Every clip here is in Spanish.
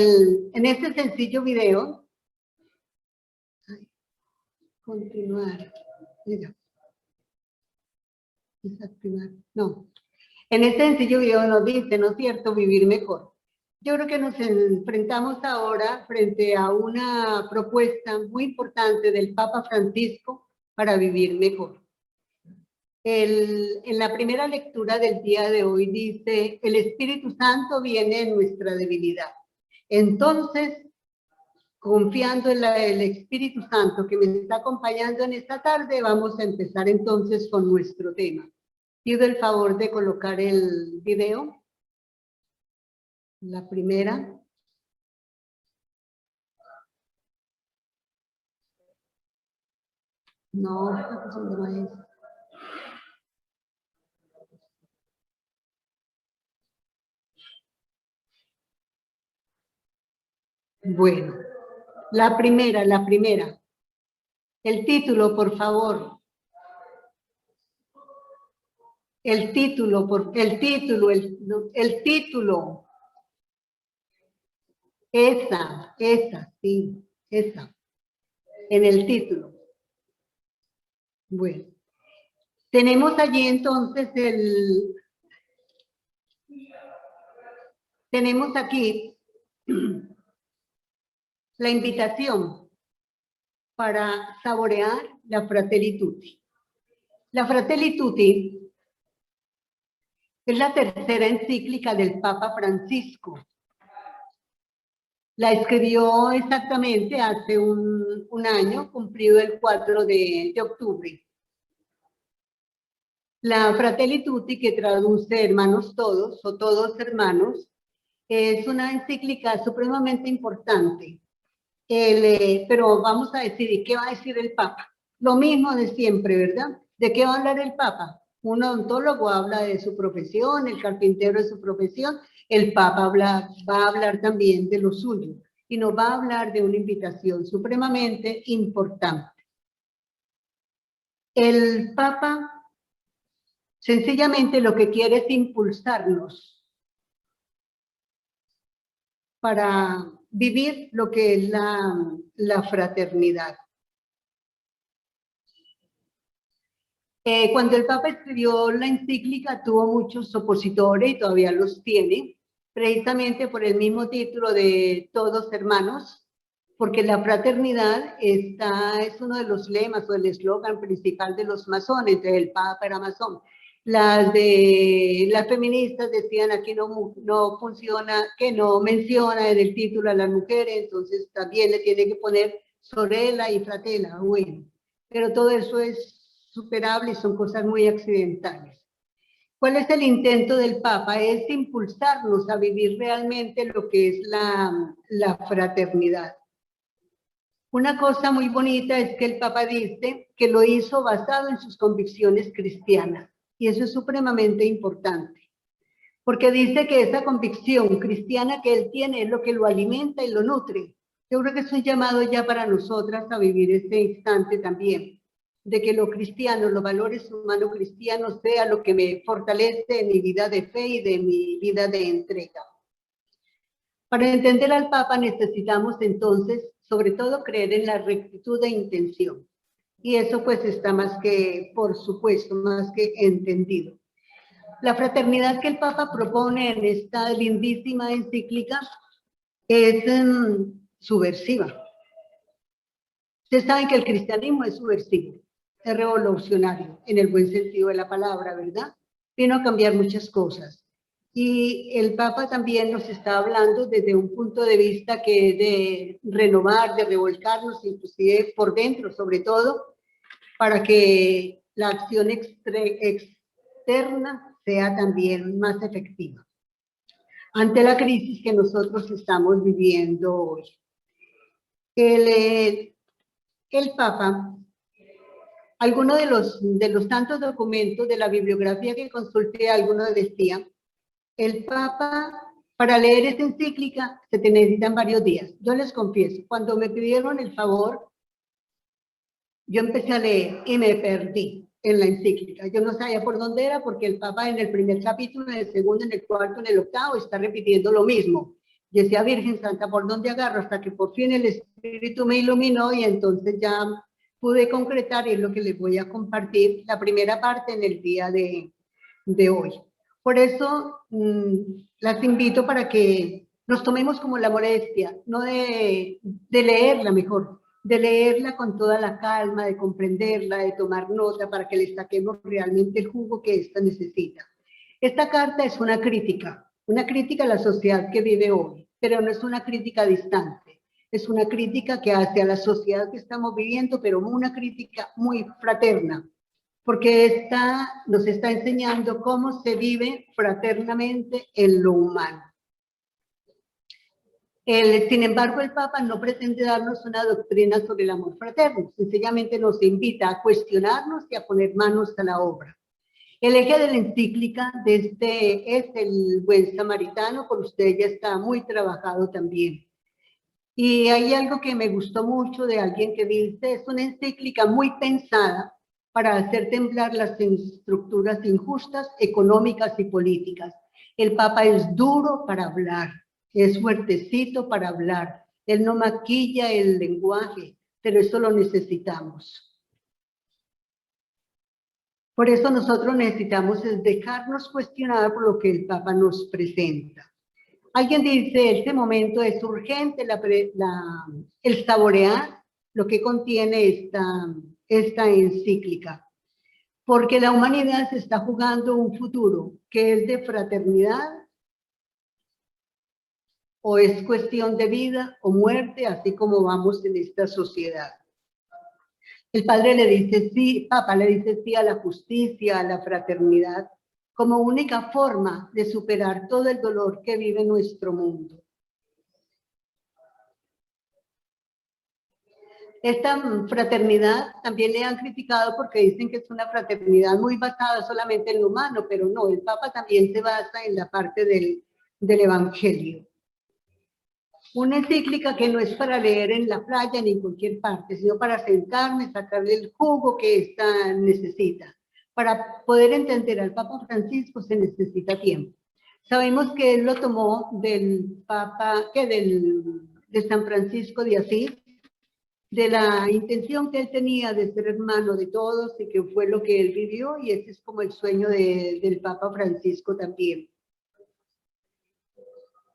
En este sencillo video, continuar, mira, desactivar, no. En este sencillo video nos dice, ¿no es cierto?, vivir mejor. Yo creo que nos enfrentamos ahora frente a una propuesta muy importante del Papa Francisco para vivir mejor. En la primera lectura del día de hoy dice, el Espíritu Santo viene en nuestra debilidad. Entonces, confiando en el Espíritu Santo que me está acompañando en esta tarde, vamos a empezar entonces con nuestro tema. Pido el favor de colocar el video. La primera. No, no es. Bueno, la primera. El título, por favor. El título. Esa, sí, esa. En el título. Bueno. Tenemos allí entonces tenemos aquí la invitación para saborear la Fratelli Tutti. La Fratelli Tutti es la tercera encíclica del Papa Francisco. La escribió exactamente hace un año, cumplido el 4 de octubre. La Fratelli Tutti, que traduce hermanos todos o todos hermanos, es una encíclica supremamente importante. Pero vamos a decir, ¿y qué va a decir el Papa? Lo mismo de siempre, ¿verdad? ¿De qué va a hablar el Papa? Un odontólogo habla de su profesión, el carpintero de su profesión, el Papa va a hablar también de lo suyo y nos va a hablar de una invitación supremamente importante. El Papa sencillamente lo que quiere es impulsarnos para vivir lo que es la fraternidad. Cuando el Papa escribió la encíclica tuvo muchos opositores y todavía los tiene, precisamente por el mismo título de Todos Hermanos, porque la fraternidad es uno de los lemas o el eslogan principal de los masones. Entonces el Papa era masón. Las feministas decían aquí no funciona, que no menciona en el título a las mujeres, entonces también le tiene que poner sorella y fratela. Bueno, pero todo eso es superable y son cosas muy accidentales. ¿Cuál es el intento del Papa? Es impulsarnos a vivir realmente lo que es la fraternidad. Una cosa muy bonita es que el Papa dice que lo hizo basado en sus convicciones cristianas, y eso es supremamente importante, porque dice que esa convicción cristiana que él tiene es lo que lo alimenta y lo nutre. Yo creo que es un llamado ya para nosotras a vivir este instante también, de que lo cristiano, los valores humanos cristianos sea lo que me fortalece en mi vida de fe y de mi vida de entrega. Para entender al Papa necesitamos entonces, sobre todo, creer en la rectitud de intención. Y eso pues está más que, por supuesto, más que entendido. La fraternidad que el Papa propone en esta lindísima encíclica es subversiva. Ustedes saben que el cristianismo es subversivo, es revolucionario, en el buen sentido de la palabra, ¿verdad? Vino a cambiar muchas cosas. Y el Papa también nos está hablando desde un punto de vista que de renovar, de revolcarnos, inclusive por dentro, sobre todo, para que la acción externa sea también más efectiva ante la crisis que nosotros estamos viviendo hoy. El Papa, algunos de los tantos documentos de la bibliografía que consulté, algunos decían, el Papa, para leer esta encíclica se te necesitan varios días. Yo les confieso, cuando me pidieron el favor, yo empecé a leer y me perdí en la encíclica. Yo no sabía por dónde era porque el Papa en el primer capítulo, en el segundo, en el cuarto, en el octavo está repitiendo lo mismo. Yo decía, Virgen Santa, ¿por dónde agarro? Hasta que por fin el Espíritu me iluminó y entonces ya pude concretar, y es lo que les voy a compartir, la primera parte en el día de hoy. Por eso las invito para que nos tomemos como la molestia, no de leerla mejor, de leerla con toda la calma, de comprenderla, de tomar nota para que le saquemos realmente el jugo que ésta necesita. Esta carta es una crítica a la sociedad que vive hoy, pero no es una crítica distante, es una crítica que hace a la sociedad que estamos viviendo, pero una crítica muy fraterna, porque nos está enseñando cómo se vive fraternamente en lo humano. Sin embargo, el Papa no pretende darnos una doctrina sobre el amor fraterno, sencillamente nos invita a cuestionarnos y a poner manos a la obra. El eje de la encíclica es el buen samaritano, por usted ya está muy trabajado también. Y hay algo que me gustó mucho de alguien que dice, es una encíclica muy pensada para hacer temblar las estructuras injustas, económicas y políticas. El Papa es duro para hablar, es fuertecito para hablar. Él no maquilla el lenguaje, pero eso lo necesitamos. Por eso nosotros necesitamos dejarnos cuestionar por lo que el Papa nos presenta. Alguien dice, este momento es urgente, el saborear lo que contiene esta encíclica, porque la humanidad se está jugando un futuro que es de fraternidad, o es cuestión de vida o muerte, así como vamos en esta sociedad. El padre le dice sí, Papa le dice sí a la justicia, a la fraternidad, como única forma de superar todo el dolor que vive nuestro mundo. Esta fraternidad también le han criticado porque dicen que es una fraternidad muy basada solamente en lo humano, pero no, el Papa también se basa en la parte del Evangelio. Una encíclica que no es para leer en la playa ni en cualquier parte, sino para sentarme, sacarle el jugo que ésta necesita. Para poder entender al Papa Francisco se necesita tiempo. Sabemos que él lo tomó del Papa, de San Francisco de Asís, de la intención que él tenía de ser hermano de todos y que fue lo que él vivió, y ese es como el sueño del Papa Francisco también.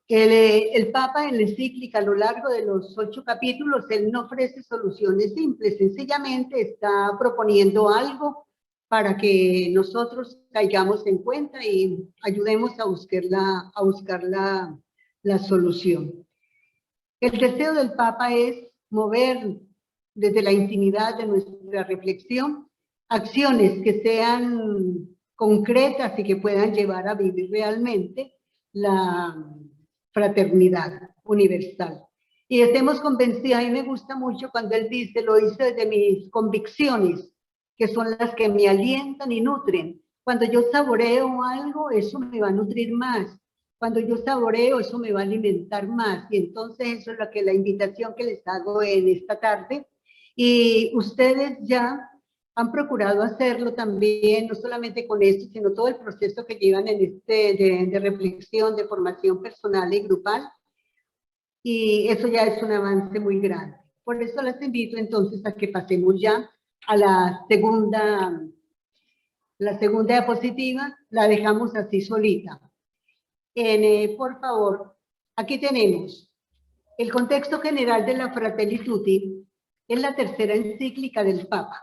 El Papa en la encíclica a lo largo de los 8 capítulos, él no ofrece soluciones simples, sencillamente está proponiendo algo para que nosotros caigamos en cuenta y ayudemos a buscar la solución. El deseo del Papa es mover desde la intimidad de nuestra reflexión acciones que sean concretas y que puedan llevar a vivir realmente la fraternidad universal. Y estemos convencidos, a mí me gusta mucho cuando él dice, lo hice desde mis convicciones, que son las que me alientan y nutren. Cuando yo saboreo algo, eso me va a nutrir más. Cuando yo saboreo, eso me va a alimentar más. Y entonces eso es la invitación que les hago en esta tarde. Y ustedes ya han procurado hacerlo también, no solamente con esto, sino todo el proceso que llevan en de reflexión, de formación personal y grupal. Y eso ya es un avance muy grande. Por eso les invito entonces a que pasemos ya a la segunda diapositiva. La dejamos así solita. Por favor, aquí tenemos el contexto general de la Fratelli Tutti. Es la tercera encíclica del Papa.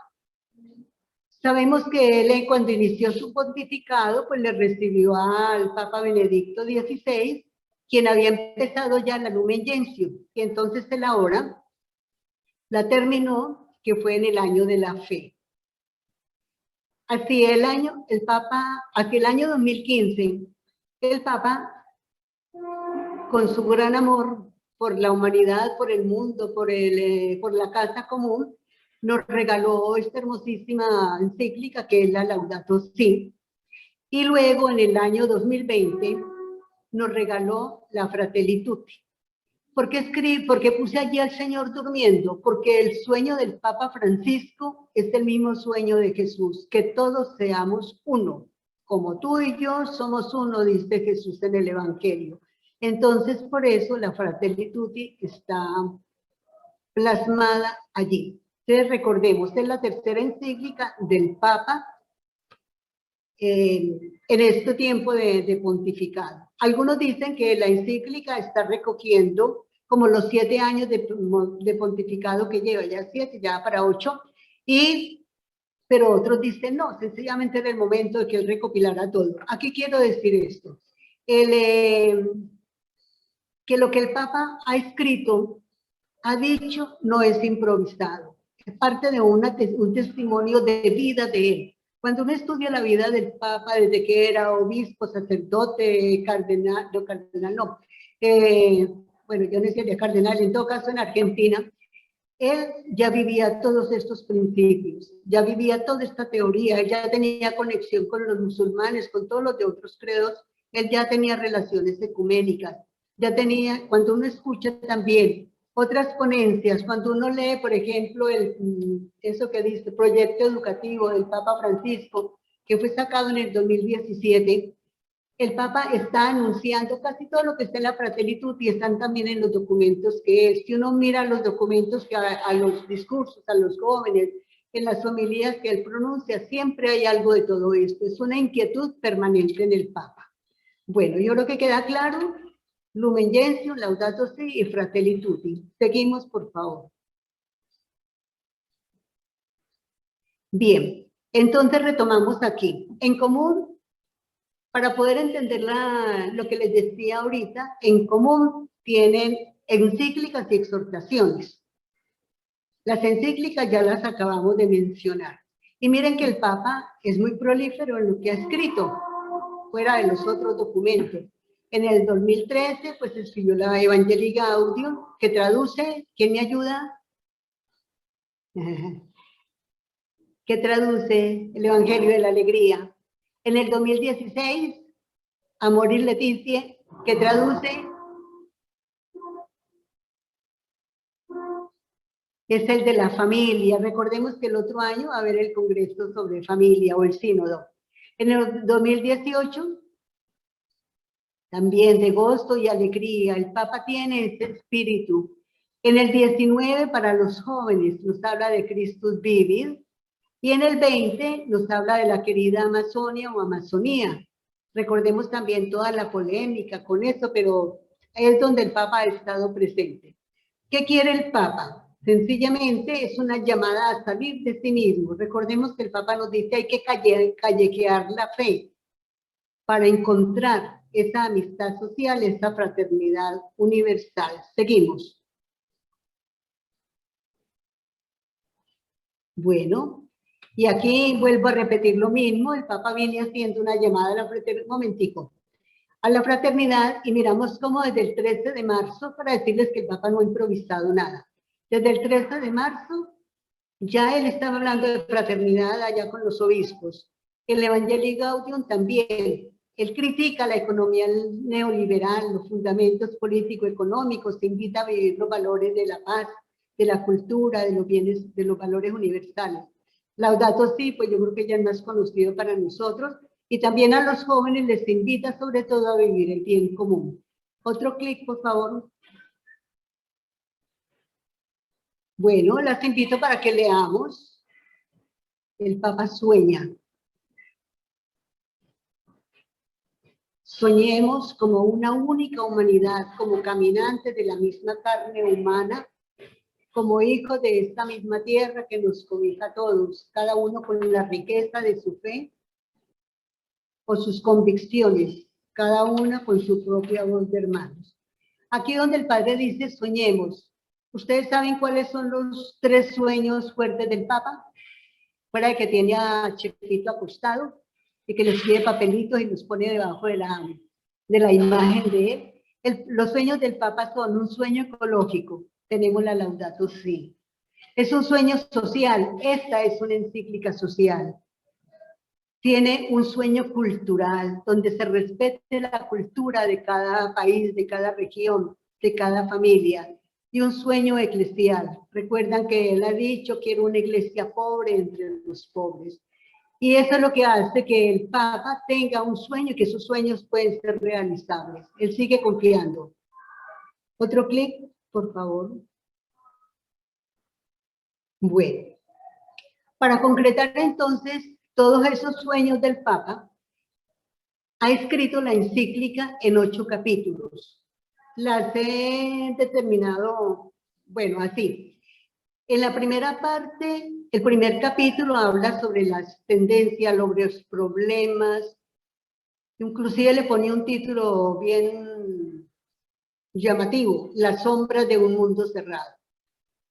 Sabemos que él, cuando inició su pontificado, pues le recibió al Papa Benedicto XVI, quien había empezado ya la Lumen Gentium, y entonces él ahora la terminó, que fue en el año de la fe. Hacia el año 2015, el Papa, con su gran amor por la humanidad, por el mundo, por la casa común, nos regaló esta hermosísima encíclica que es la Laudato Si. Y luego en el año 2020 nos regaló la Fratelli Tutti. ¿Por qué puse allí al Señor durmiendo? Porque el sueño del Papa Francisco es el mismo sueño de Jesús, que todos seamos uno. Como tú y yo somos uno, dice Jesús en el Evangelio. Entonces, por eso la Fratelli Tutti está plasmada allí. Entonces, recordemos, es la tercera encíclica del Papa en este tiempo de pontificado. Algunos dicen que la encíclica está recogiendo como los 7 años de pontificado que lleva, ya 7, ya para 8, pero otros dicen no, sencillamente era el momento de que él recopilara todo. Aquí quiero decir esto, que lo que el Papa ha escrito, ha dicho, no es improvisado, es parte de un testimonio de vida de él. Cuando uno estudia la vida del Papa, desde que era obispo, sacerdote, cardenal, bueno, yo no sería cardenal, en todo caso en Argentina, él ya vivía todos estos principios, ya vivía toda esta teoría, él ya tenía conexión con los musulmanes, con todos los de otros credos, él ya tenía relaciones ecuménicas, ya tenía, cuando uno escucha también otras ponencias, cuando uno lee, por ejemplo, eso que dice, proyecto educativo del Papa Francisco, que fue sacado en el 2017, el Papa está anunciando casi todo lo que está en la Fratelli Tutti, están también en los documentos que es. Si uno mira los documentos, que a los discursos, a los jóvenes, en las homilías que él pronuncia, siempre hay algo de todo esto. Es una inquietud permanente en el Papa. Bueno, yo creo que queda claro. Lumen Gentium, Laudato Si y Fratelli Tutti. Seguimos, por favor. Bien, entonces retomamos aquí. En común, para poder entender lo que les decía ahorita, en común tienen encíclicas y exhortaciones. Las encíclicas ya las acabamos de mencionar. Y miren que el Papa es muy prolífero en lo que ha escrito, fuera de los otros documentos. En el 2013, pues escribió la Evangelii Gaudium, que traduce, ¿quién me ayuda? Que traduce el Evangelio de la Alegría. En el 2016, Amor y Leticia, que traduce es el de la familia. Recordemos que el otro año va a haber el Congreso sobre Familia o el Sínodo. En el 2018, también de gozo y alegría, el Papa tiene ese espíritu. En el 19, para los jóvenes, nos habla de Christus Vivit. Y en el 20 nos habla de la querida Amazonia o Amazonía. Recordemos también toda la polémica con eso, pero es donde el Papa ha estado presente. ¿Qué quiere el Papa? Sencillamente es una llamada a salir de sí mismo. Recordemos que el Papa nos dice hay que callejear la fe para encontrar esa amistad social, esa fraternidad universal. Seguimos. Bueno. Y aquí vuelvo a repetir lo mismo, el Papa viene haciendo una llamada a la fraternidad, un momentico, a la fraternidad, y miramos cómo desde el 13 de marzo, para decirles que el Papa no ha improvisado nada, desde el 13 de marzo ya él estaba hablando de fraternidad allá con los obispos. El Evangelii Gaudium también, él critica la economía neoliberal, los fundamentos político-económicos, se invita a vivir los valores de la paz, de la cultura, de los bienes, de los valores universales. Laudato Si, pues yo creo que ya es más conocido para nosotros, y también a los jóvenes les invita sobre todo a vivir el bien común. Otro clic, por favor. Bueno, las invito para que leamos. El Papa sueña. Soñemos como una única humanidad, como caminantes de la misma carne humana, como hijos de esta misma tierra que nos cobija a todos, cada uno con la riqueza de su fe o sus convicciones, cada una con su propia voz de hermanos. Aquí donde el Padre dice soñemos, ¿ustedes saben cuáles son los 3 sueños fuertes del Papa? Fuera de que tiene a Chepito acostado y que le escribe papelitos y los pone debajo de la imagen de él. Los sueños del Papa son un sueño ecológico, tenemos la Laudato Si. Es un sueño social, esta es una encíclica social. Tiene un sueño cultural, donde se respete la cultura de cada país, de cada región, de cada familia. Y un sueño eclesial. Recuerdan que él ha dicho, quiero una iglesia pobre entre los pobres. Y eso es lo que hace que el Papa tenga un sueño y que sus sueños pueden ser realizables. Él sigue confiando. Otro clic, por favor. Bueno, para concretar entonces todos esos sueños del Papa, ha escrito la encíclica en 8 capítulos. Las he determinado, bueno, así. En la primera parte, el primer capítulo habla sobre las tendencias, los problemas. Inclusive le ponía un título bien llamativo, Las sombras de un mundo cerrado.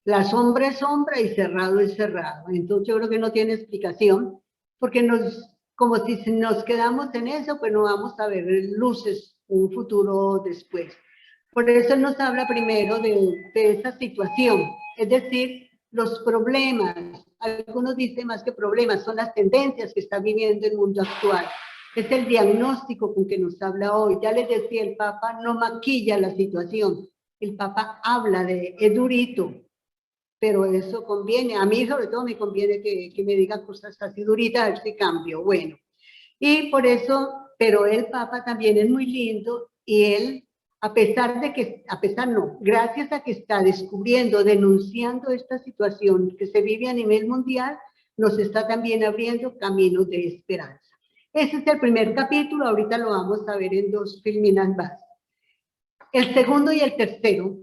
La sombra es sombra y cerrado es cerrado. Entonces yo creo que no tiene explicación, porque como si nos quedamos en eso, pues no vamos a ver luces, un futuro después. Por eso nos habla primero de esa situación, es decir, los problemas, algunos dicen más que problemas, son las tendencias que está viviendo el mundo actual. Es el diagnóstico con que nos habla hoy. Ya les decía, el Papa no maquilla la situación, el Papa habla es durito, pero eso conviene, a mí sobre todo me conviene que me diga cosas así duritas, a ver si cambio, bueno. Y por eso, pero el Papa también es muy lindo y él, a pesar no, gracias a que está descubriendo, denunciando esta situación que se vive a nivel mundial, nos está también abriendo caminos de esperanza. Ese es el primer capítulo, ahorita lo vamos a ver en 2 filminas más. El segundo y el tercero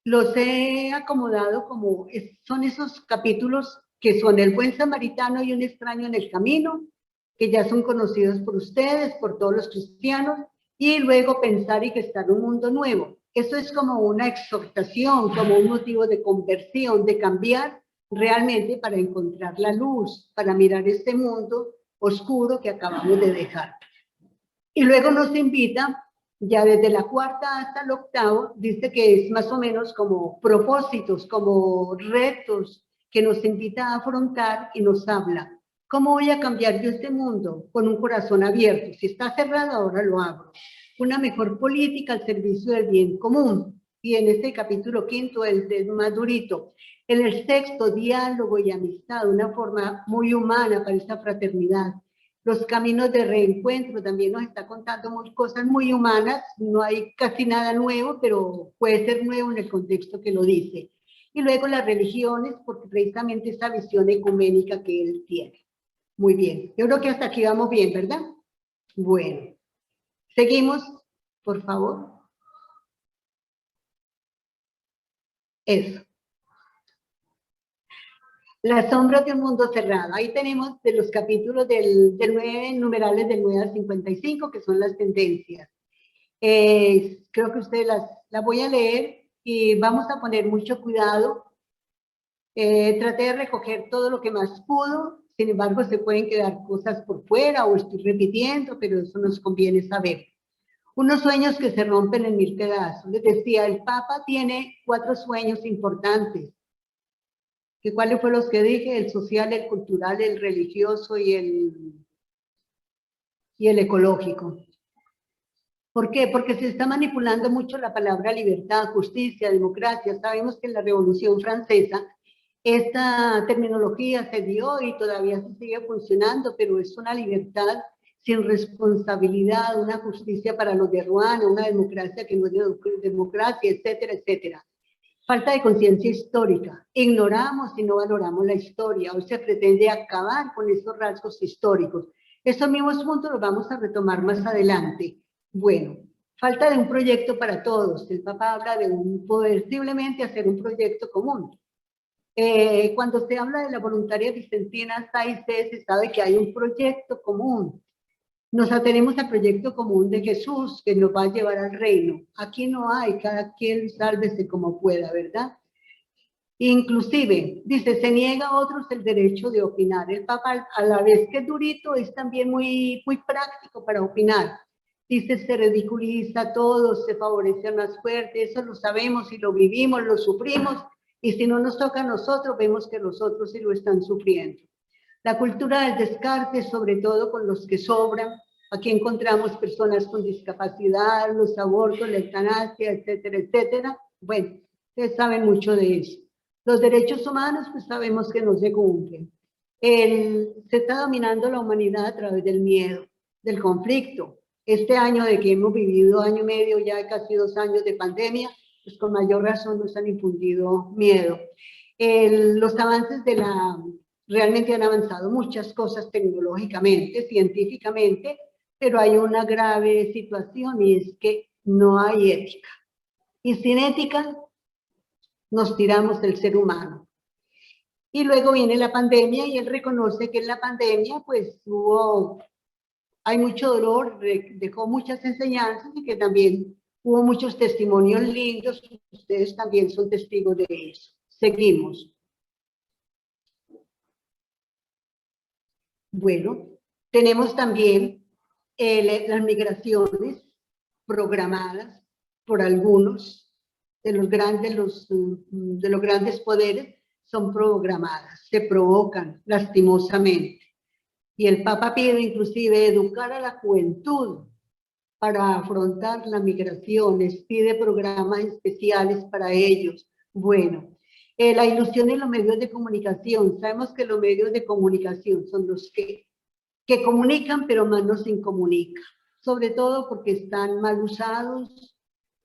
los he acomodado como, son esos capítulos que son El buen samaritano y un extraño en el camino, que ya son conocidos por ustedes, por todos los cristianos, y luego Pensar y gestar un mundo nuevo. Eso es como una exhortación, como un motivo de conversión, de cambiar realmente para encontrar la luz, para mirar este mundo oscuro que acabamos de dejar. Y luego nos invita, ya desde la 4ª hasta el 8º, dice que es más o menos como propósitos, como retos que nos invita a afrontar y nos habla. ¿Cómo voy a cambiar yo este mundo? Con un corazón abierto. Si está cerrado, ahora lo abro. Una mejor política al servicio del bien común. Y en este capítulo 5, el más durito. En el 6º, diálogo y amistad, una forma muy humana para esta fraternidad. Los caminos de reencuentro, también nos está contando cosas muy humanas, no hay casi nada nuevo, pero puede ser nuevo en el contexto que lo dice. Y luego las religiones, porque precisamente esa visión ecuménica que él tiene. Muy bien, yo creo que hasta aquí vamos bien, ¿verdad? Bueno, seguimos, por favor. Eso. Las sombras de un mundo cerrado. Ahí tenemos de los capítulos del 9, numerales del 9 al 55, que son las tendencias. Creo que ustedes las voy a leer y vamos a poner mucho cuidado. Traté de recoger todo lo que más pudo, sin embargo se pueden quedar cosas por fuera o estoy repitiendo, pero eso nos conviene saber. Unos sueños que se rompen en 1000 pedazos. Les decía, el Papa tiene 4 sueños importantes. ¿Cuáles fueron los que dije? El social, el cultural, el religioso y el ecológico. ¿Por qué? Porque se está manipulando mucho la palabra libertad, justicia, democracia. Sabemos que en la Revolución Francesa esta terminología se dio y todavía se sigue funcionando, pero es una libertad sin responsabilidad, una justicia para los de Ruanda, una democracia que no es democracia, etcétera, etcétera. Falta de conciencia histórica. Ignoramos y no valoramos la historia. Hoy se pretende acabar con esos rasgos históricos. Estos mismos puntos los vamos a retomar más adelante. Bueno, falta de un proyecto para todos. El Papa habla de posiblemente hacer un proyecto común. Cuando se habla de la voluntaria vicentina, se sabe que hay un proyecto común. Nos atenemos al proyecto común de Jesús que nos va a llevar al reino. Aquí no hay, cada quien sálvese como pueda, ¿verdad? Inclusive, dice, se niega a otros el derecho de opinar. El Papa, a la vez que es durito, es también muy práctico para opinar. Dice, se ridiculiza a todos, se favorece a más fuerte, eso lo sabemos y lo vivimos, lo sufrimos, y si no nos toca a nosotros, vemos que los otros sí lo están sufriendo. La cultura del descarte, sobre todo con los que sobran. Aquí encontramos personas con discapacidad, los abortos, la eutanasia, etcétera, etcétera. Bueno, ustedes saben mucho de eso. Los derechos humanos, pues sabemos que no se cumplen. Se está dominando la humanidad a través del miedo, del conflicto. Este año de que hemos vivido año y medio, ya casi 2 años de pandemia, pues con mayor razón nos han infundido miedo. Los avances realmente han avanzado muchas cosas tecnológicamente, científicamente, pero hay una grave situación y es que no hay ética. Y sin ética nos tiramos el ser humano. Y luego viene la pandemia y él reconoce que en la pandemia pues hay mucho dolor, dejó muchas enseñanzas y que también hubo muchos testimonios lindos. Ustedes también son testigos de eso. Seguimos. Bueno, tenemos también las migraciones programadas por algunos de los grandes poderes, son programadas, se provocan lastimosamente. Y el Papa pide inclusive educar a la juventud para afrontar las migraciones, pide programas especiales para ellos. Bueno, la ilusión en los medios de comunicación. Sabemos que los medios de comunicación son los que comunican, pero más no se incomunican. Sobre todo porque están mal usados,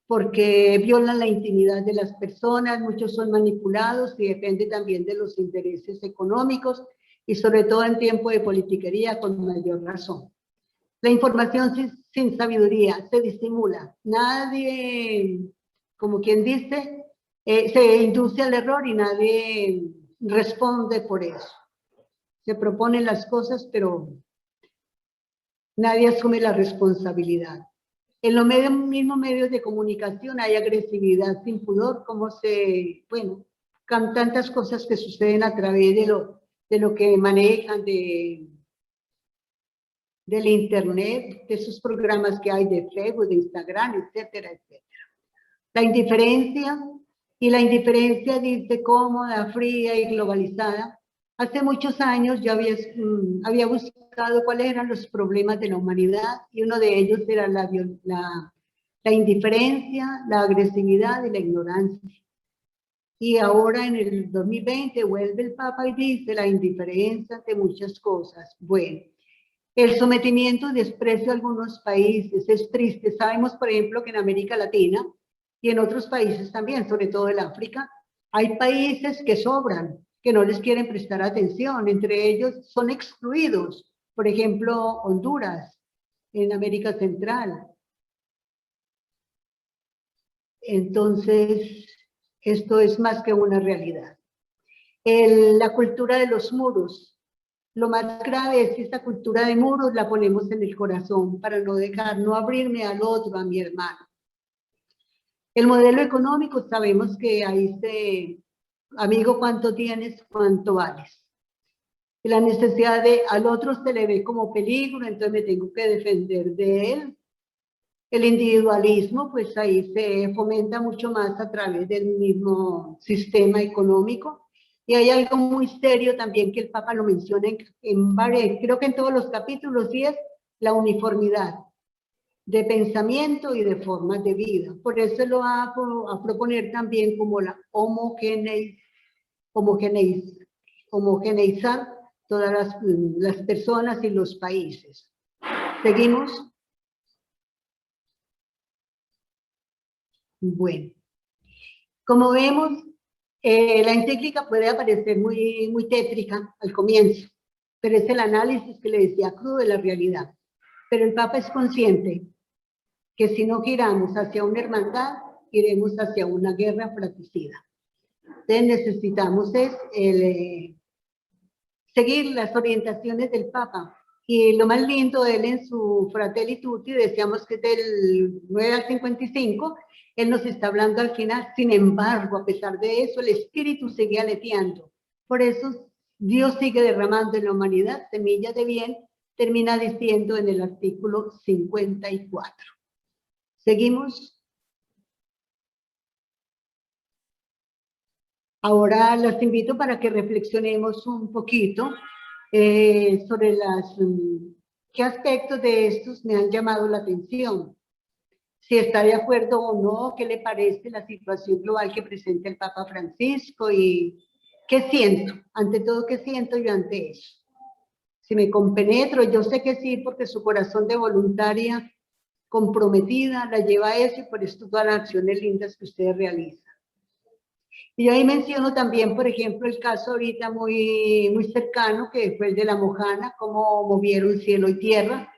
porque violan la intimidad de las personas, muchos son manipulados y depende también de los intereses económicos y sobre todo en tiempo de politiquería con mayor razón. La información sin sabiduría se disimula. Nadie, como quien dice, se induce al error y nadie responde por eso. Se proponen las cosas, pero nadie asume la responsabilidad. En los mismos medios de comunicación hay agresividad sin pudor, bueno, con tantas cosas que suceden a través de lo que manejan, del internet, de esos programas que hay de Facebook, de Instagram, etcétera, etcétera. La indiferencia dice cómoda, fría y globalizada. Hace muchos años yo había buscado cuáles eran los problemas de la humanidad y uno de ellos era la indiferencia, la agresividad y la ignorancia. Y ahora en el 2020 vuelve el Papa y dice la indiferencia de muchas cosas. Bueno, el sometimiento y desprecio a algunos países es triste. Sabemos, por ejemplo, que en América Latina y en otros países también, sobre todo en África, hay países que sobran, que no les quieren prestar atención. Entre ellos son excluidos. Por ejemplo, Honduras, en América Central. Entonces, esto es más que una realidad. La cultura de los muros. Lo más grave es que esta cultura de muros la ponemos en el corazón para no abrirme al otro, a mi hermano. El modelo económico, sabemos que ahí amigo, ¿cuánto tienes? ¿Cuánto vales? Y la necesidad al otro se le ve como peligro, entonces me tengo que defender de él. El individualismo, pues ahí se fomenta mucho más a través del mismo sistema económico. Y hay algo muy serio también que el Papa lo menciona creo que en todos los capítulos, y es la uniformidad de pensamiento y de formas de vida. Por eso lo va a proponer también como la homogeneizar todas las personas y los países. ¿Seguimos? Bueno, como vemos, la encíclica puede parecer muy tétrica al comienzo, pero es el análisis que le decía crudo de la realidad. Pero el Papa es consciente que si no giramos hacia una hermandad, iremos hacia una guerra fratricida. Entonces necesitamos seguir las orientaciones del Papa. Y lo más lindo de él en su Fratelli Tutti, decíamos que es del 9 al 55, él nos está hablando al final. Sin embargo, a pesar de eso, el espíritu sigue aleteando. Por eso Dios sigue derramando en la humanidad semillas de bien, termina diciendo en el artículo 54. ¿Seguimos? Ahora los invito para que reflexionemos un poquito sobre qué aspectos de estos me han llamado la atención. Si está de acuerdo o no, qué le parece la situación global que presenta el Papa Francisco y ¿Qué siento? Ante todo, ¿qué siento yo ante eso? Si me compenetro, yo sé que sí, porque su corazón de voluntaria comprometida la lleva a eso y por esto todas las acciones lindas que ustedes realizan. Y yo ahí menciono también, por ejemplo, el caso ahorita muy cercano, que fue el de la Mojana, cómo movieron cielo y tierra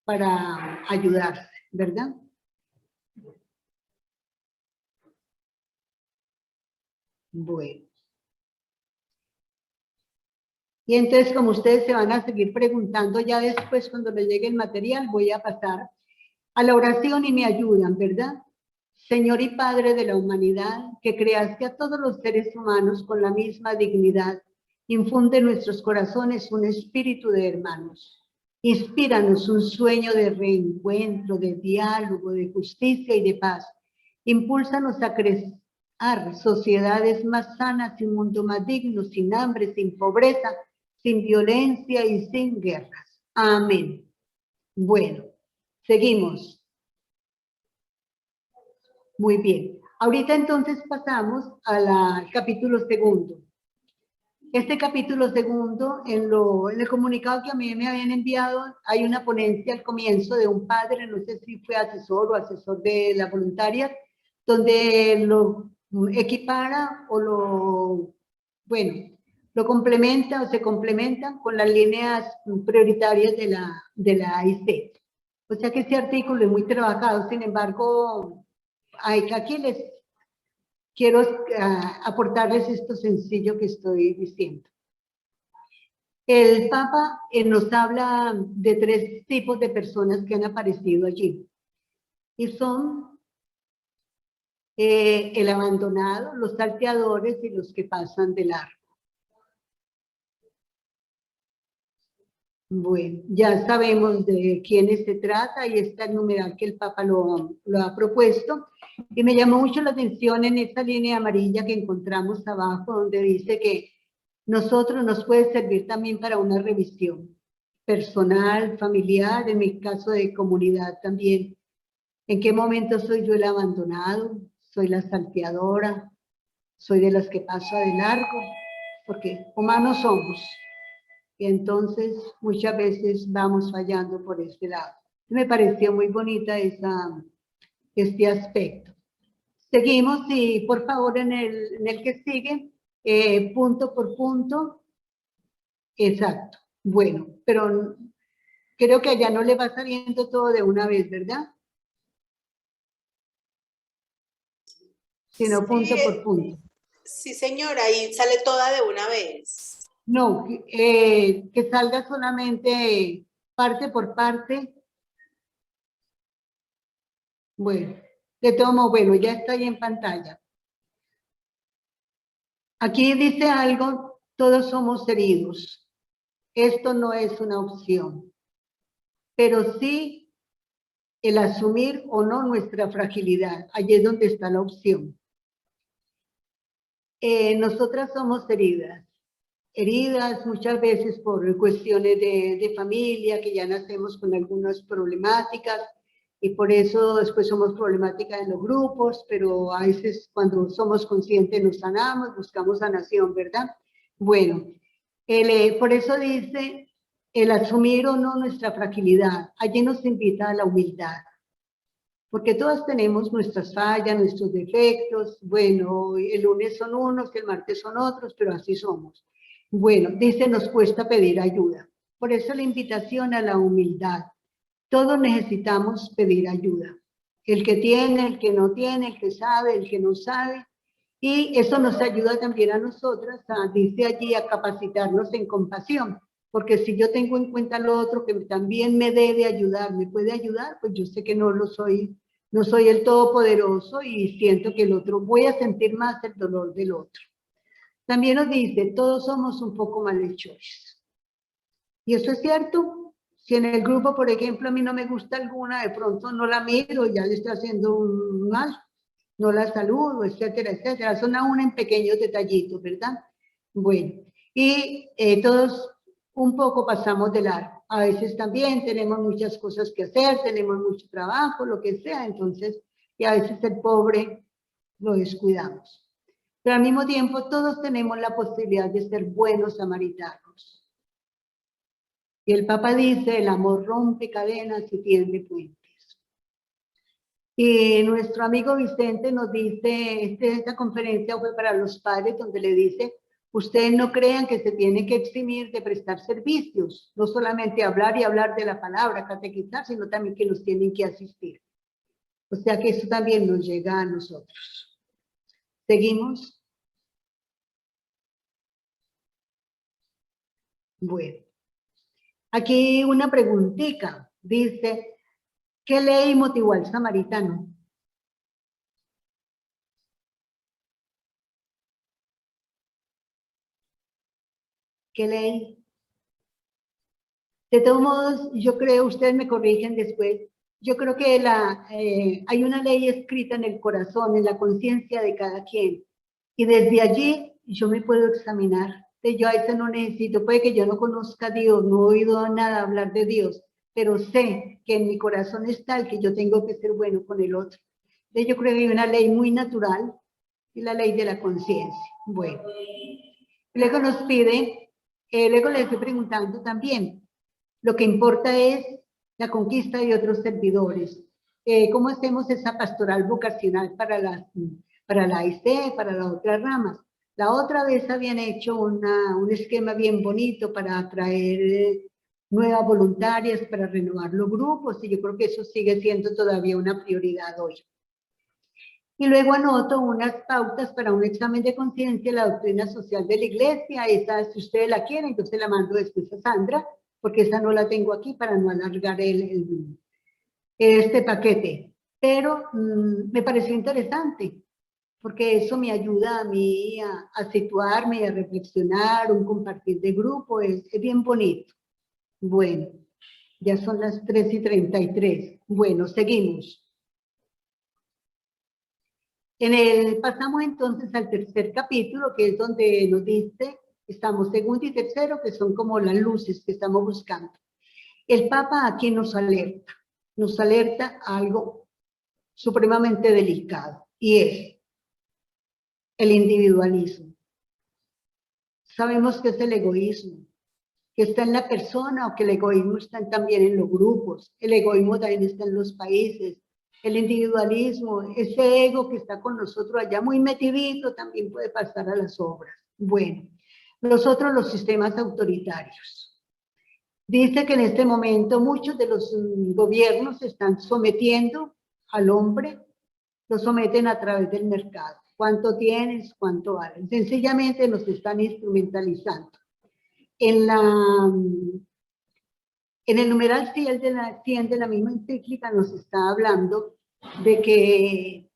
para ayudarse, ¿verdad? Bueno. Y entonces, como ustedes se van a seguir preguntando ya después, cuando les llegue el material, voy a pasar a la oración y me ayudan, ¿verdad? Señor y Padre de la humanidad, que creaste a todos los seres humanos con la misma dignidad, infunde en nuestros corazones un espíritu de hermanos. Inspíranos un sueño de reencuentro, de diálogo, de justicia y de paz. Impúlsanos a crear sociedades más sanas y un mundo más digno, sin hambre, sin pobreza, sin violencia y sin guerras. Amén. Bueno, seguimos. Muy bien. Ahorita entonces pasamos al capítulo segundo. Este capítulo segundo, en el comunicado que a mí me habían enviado, hay una ponencia al comienzo de un padre, no sé si fue asesor o asesor de la voluntaria, donde lo equipara o lo complementa o se complementan con las líneas prioritarias de la AIC. O sea que este artículo es muy trabajado, sin embargo, aquí les quiero aportarles esto sencillo que estoy diciendo. El Papa nos habla de 3 tipos de personas que han aparecido allí. Y son el abandonado, los salteadores y los que pasan de largo. Bueno, ya sabemos de quiénes se trata y está el numeral que el Papa lo ha propuesto. Y me llamó mucho la atención en esta línea amarilla que encontramos abajo, donde dice que nosotros nos puede servir también para una revisión personal, familiar, en mi caso de comunidad también. ¿En qué momento soy yo el abandonado? ¿Soy la salteadora? ¿Soy de las que paso de largo? Porque humanos somos. Y entonces muchas veces vamos fallando por este lado. Me pareció muy bonita este aspecto. Seguimos y por favor en el que sigue, punto por punto. Exacto. Bueno, pero creo que allá no le va saliendo todo de una vez, ¿verdad? Sino punto por punto. Sí, señora, ahí sale toda de una vez. No, que salga solamente parte por parte. Bueno, de todo modo, bueno, ya está ahí en pantalla. Aquí dice algo, todos somos heridos. Esto no es una opción, pero sí el asumir o no nuestra fragilidad. Allí es donde está la opción. Nosotras somos heridas muchas veces por cuestiones de familia, que ya nacemos con algunas problemáticas y por eso después somos problemáticas en los grupos, pero a veces cuando somos conscientes nos sanamos, buscamos sanación, ¿verdad? Bueno, por eso dice el asumir o no nuestra fragilidad. Allí nos invita a la humildad. Porque todas tenemos nuestras fallas, nuestros defectos. Bueno, el lunes son unos, el martes son otros, pero así somos. Bueno, dice, nos cuesta pedir ayuda. Por eso la invitación a la humildad. Todos necesitamos pedir ayuda. El que tiene, el que no tiene, el que sabe, el que no sabe. Y eso nos ayuda también a nosotras, dice allí, a capacitarnos en compasión. Porque si yo tengo en cuenta lo otro que también me debe ayudar, me puede ayudar, pues yo sé que no lo soy, no soy el todopoderoso y siento que el otro, voy a sentir más el dolor del otro. También nos dice, todos somos un poco malhechores. Y eso es cierto. Si en el grupo, por ejemplo, a mí no me gusta alguna, de pronto no la miro, ya le estoy haciendo un mal, no la saludo, etcétera, etcétera. Son aún en pequeños detallitos, ¿verdad? Bueno, y todos un poco pasamos de largo. A veces también tenemos muchas cosas que hacer, tenemos mucho trabajo, lo que sea, entonces, y a veces el pobre lo descuidamos. Pero al mismo tiempo todos tenemos la posibilidad de ser buenos samaritanos. Y el Papa dice, el amor rompe cadenas y tiende puentes. Y nuestro amigo Vicente nos dice, esta conferencia fue para los padres, donde le dice, ustedes no crean que se tienen que eximir de prestar servicios, no solamente hablar y hablar de la palabra, catequizar, sino también que los tienen que asistir. O sea que eso también nos llega a nosotros. ¿Seguimos? Bueno, aquí una preguntita, dice, ¿qué ley motivó al samaritano? ¿Qué ley? De todos modos, yo creo, ustedes me corrigen después, yo creo que hay una ley escrita en el corazón, en la conciencia de cada quien. Y desde allí yo me puedo examinar. Yo a eso no necesito, puede que yo no conozca a Dios, no he oído nada hablar de Dios, pero sé que en mi corazón está el que yo tengo que ser bueno con el otro. Entonces yo creo que hay una ley muy natural, y la ley de la conciencia. Bueno, luego nos pide, luego le estoy preguntando también, lo que importa es la conquista de otros servidores. ¿Cómo hacemos esa pastoral vocacional para la IC, para las otras ramas? La otra vez habían hecho un esquema bien bonito para atraer nuevas voluntarias, para renovar los grupos, y yo creo que eso sigue siendo todavía una prioridad hoy. Y luego anoto unas pautas para un examen de conciencia, la doctrina social de la Iglesia. Esa, si ustedes la quieren, entonces la mando después a Sandra, porque esa no la tengo aquí para no alargar este paquete. Pero me pareció interesante, porque eso me ayuda a mí a situarme, a reflexionar, un compartir de grupo, es bien bonito. Bueno, ya son las 3:33. Bueno, seguimos. Pasamos entonces al tercer capítulo, que es donde nos dice, estamos segundo y tercero, que son como las luces que estamos buscando. El Papa aquí nos alerta a algo supremamente delicado, y es el individualismo. Sabemos que es el egoísmo, que está en la persona, o que el egoísmo está también en los grupos, el egoísmo también está en los países, el individualismo, ese ego que está con nosotros allá muy metidito, también puede pasar a las obras. Bueno, nosotros los sistemas autoritarios. Dice que en este momento muchos de los gobiernos están sometiendo al hombre, lo someten a través del mercado. ¿Cuánto tienes? ¿Cuánto vales? Sencillamente nos están instrumentalizando. En el numeral 100 de la misma encíclica nos está hablando de que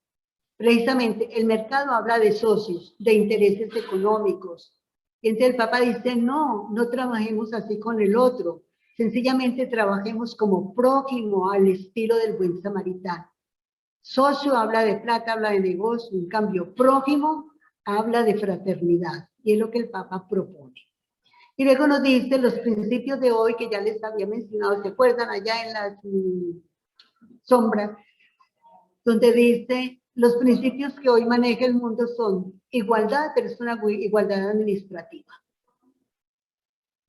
precisamente el mercado habla de socios, de intereses económicos. Y entonces el Papa dice, no trabajemos así con el otro, sencillamente trabajemos como prójimo al estilo del buen samaritano. Socio habla de plata, habla de negocio, en cambio prójimo habla de fraternidad, y es lo que el Papa propone. Y luego nos dice los principios de hoy, que ya les había mencionado, ¿se acuerdan? Allá en las sombras, donde dice, los principios que hoy maneja el mundo son igualdad, pero es una igualdad administrativa.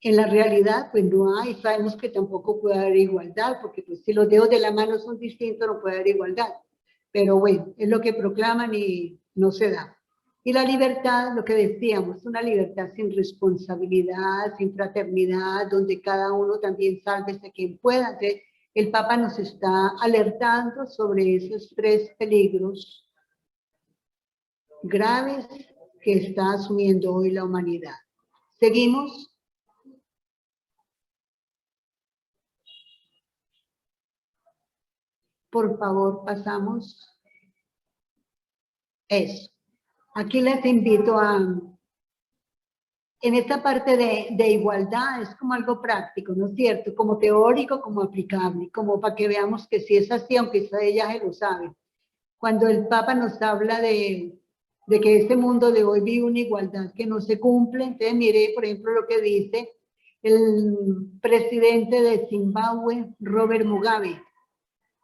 En la realidad, pues no hay, sabemos que tampoco puede haber igualdad, porque pues si los dedos de la mano son distintos, no puede haber igualdad. Pero bueno, es lo que proclaman y no se da. Y la libertad, lo que decíamos, una libertad sin responsabilidad, sin fraternidad, donde cada uno también sálvese quien pueda. Entonces, el Papa nos está alertando sobre esos tres peligros graves que está asumiendo hoy la humanidad. ¿Seguimos? Por favor, pasamos. Eso. Aquí les invito en esta parte de igualdad, es como algo práctico, ¿no es cierto? Como teórico, como aplicable, como para que veamos que si es así, aunque ella se lo sabe. Cuando el Papa nos habla de que este mundo de hoy vive una igualdad que no se cumple, entonces mire, por ejemplo, lo que dice el presidente de Zimbabue, Robert Mugabe.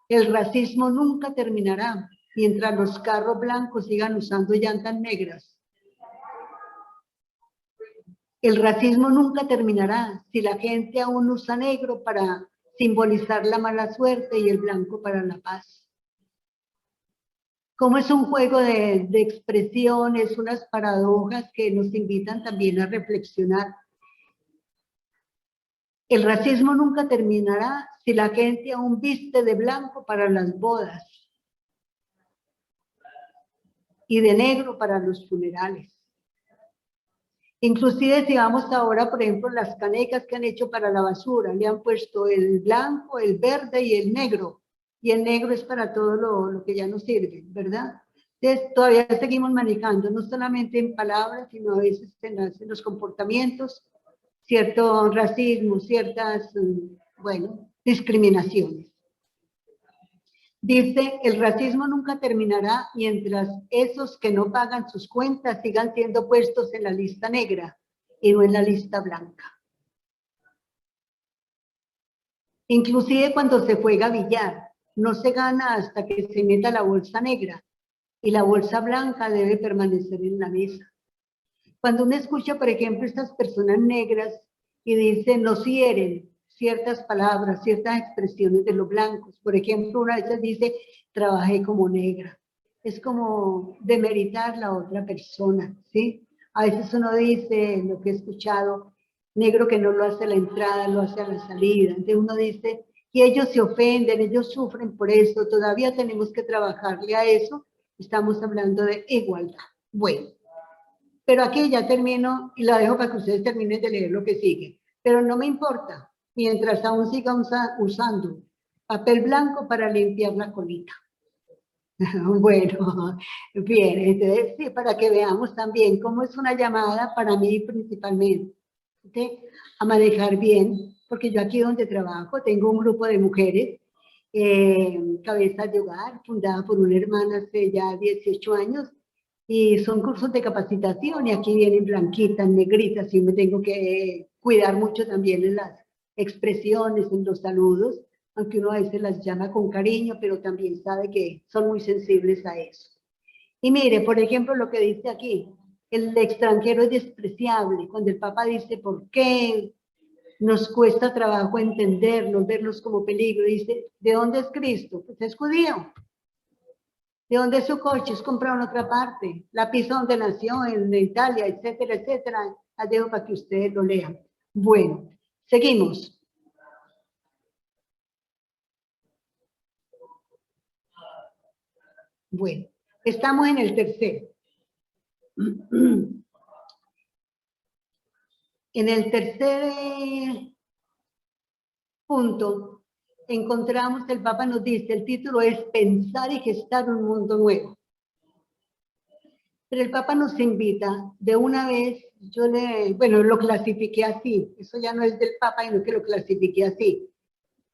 El racismo nunca terminará mientras los carros blancos sigan usando llantas negras. El racismo nunca terminará si la gente aún usa negro para simbolizar la mala suerte y el blanco para la paz. Como es un juego de expresiones, unas paradojas que nos invitan también a reflexionar. El racismo nunca terminará si la gente aún viste de blanco para las bodas y de negro para los funerales. Inclusive si vamos ahora, por ejemplo, las canecas que han hecho para la basura, le han puesto el blanco, el verde y el negro. Y el negro es para todo lo que ya no sirve, ¿verdad? Entonces, todavía seguimos manejando, no solamente en palabras, sino a veces en los comportamientos, cierto racismo, ciertas, bueno, discriminaciones. Dice, el racismo nunca terminará mientras esos que no pagan sus cuentas sigan siendo puestos en la lista negra y no en la lista blanca. Inclusive cuando se juega billar, no se gana hasta que se meta la bolsa negra y la bolsa blanca debe permanecer en la mesa. Cuando uno escucha, por ejemplo, estas personas negras y dice, nos hieren ciertas palabras, ciertas expresiones de los blancos. Por ejemplo, una vez dice, trabajé como negra. Es como demeritar la otra persona, ¿sí? A veces uno dice, lo que he escuchado, negro que no lo hace a la entrada, lo hace a la salida. Entonces uno dice, y ellos se ofenden, ellos sufren por eso, todavía tenemos que trabajarle a eso. Estamos hablando de igualdad. Bueno. Pero aquí ya termino y la dejo para que ustedes terminen de leer lo que sigue. Pero no me importa, mientras aún siga usando papel blanco para limpiar la colita. Bueno, bien, entonces sí, para que veamos también cómo es una llamada para mí principalmente, ¿sí? A manejar bien, porque yo aquí donde trabajo tengo un grupo de mujeres, cabezas de hogar, fundada por una hermana hace ya 18 años, y son cursos de capacitación y aquí vienen blanquitas, negritas y me tengo que cuidar mucho también en las expresiones, en los saludos, aunque uno a veces las llama con cariño, pero también sabe que son muy sensibles a eso. Y mire, por ejemplo, lo que dice aquí, el extranjero es despreciable, cuando el Papa dice, ¿por qué nos cuesta trabajo entenderlos, verlos como peligro? Dice, ¿de dónde es Cristo? Pues es judío. ¿De dónde es su coche? Es comprado en otra parte. La pizza donde nació, en Italia, etcétera, etcétera. La dejo para que ustedes lo lean. Bueno, seguimos. Bueno, estamos en el tercero. En el tercer punto, encontramos, el Papa nos dice, el título es Pensar y gestar un mundo nuevo. Pero el Papa nos invita, de una vez, bueno, lo clasifiqué así, eso ya no es del Papa, sino que lo clasifiqué así.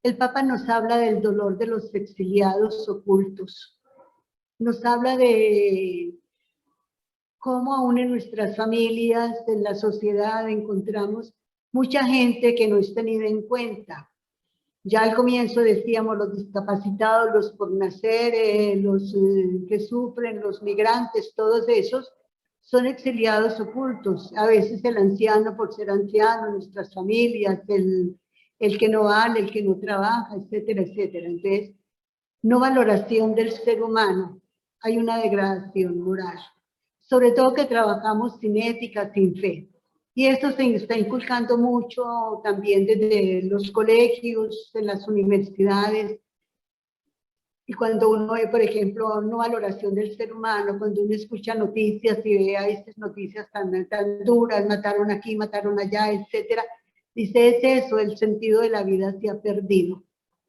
El Papa nos habla del dolor de los exiliados ocultos, nos habla de cómo aún en nuestras familias, en la sociedad, encontramos mucha gente que no es tenida en cuenta. Ya al comienzo decíamos los discapacitados, los por nacer, los que sufren, los migrantes, todos esos son exiliados ocultos. A veces el anciano por ser anciano, nuestras familias, el que no vale, el que no trabaja, etcétera, etcétera. Entonces, no valoración del ser humano, hay una degradación moral. Sobre todo que trabajamos sin ética, sin fe. Y esto se está inculcando mucho también desde los colegios, en las universidades. Y cuando uno ve, por ejemplo, no valoración del ser humano, cuando uno escucha noticias y ve a estas noticias tan duras, mataron aquí, mataron allá, etcétera, dice, es eso, el sentido de la vida se ha perdido,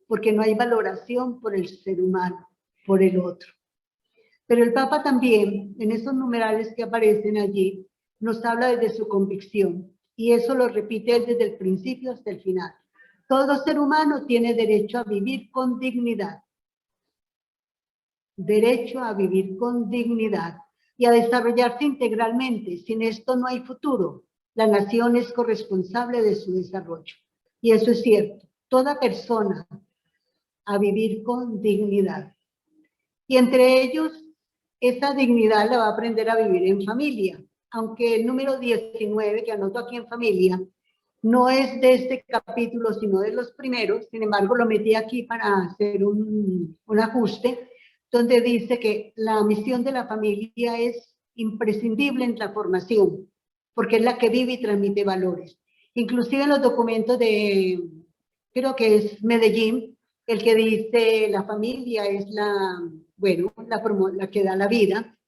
porque no hay valoración por el ser humano, por el otro. Pero el Papa también, en esos numerales que aparecen allí, nos habla desde su convicción, y eso lo repite él desde el principio hasta el final. Todo ser humano tiene derecho a vivir con dignidad. Derecho a vivir con dignidad y a desarrollarse integralmente. Sin esto no hay futuro. La nación es corresponsable de su desarrollo. Y eso es cierto. Toda persona a vivir con dignidad. Y entre ellos, esa dignidad la va a aprender a vivir en familia. aunque el número 19 que anoto aquí en familia, no es de este capítulo, sino de los primeros, sin embargo lo metí aquí para hacer un ajuste, donde dice que la misión de la familia es imprescindible en la formación, porque es la que vive y transmite valores. Inclusive en los documentos de, creo que es Medellín, el que dice la familia es la, bueno, la que da la vida,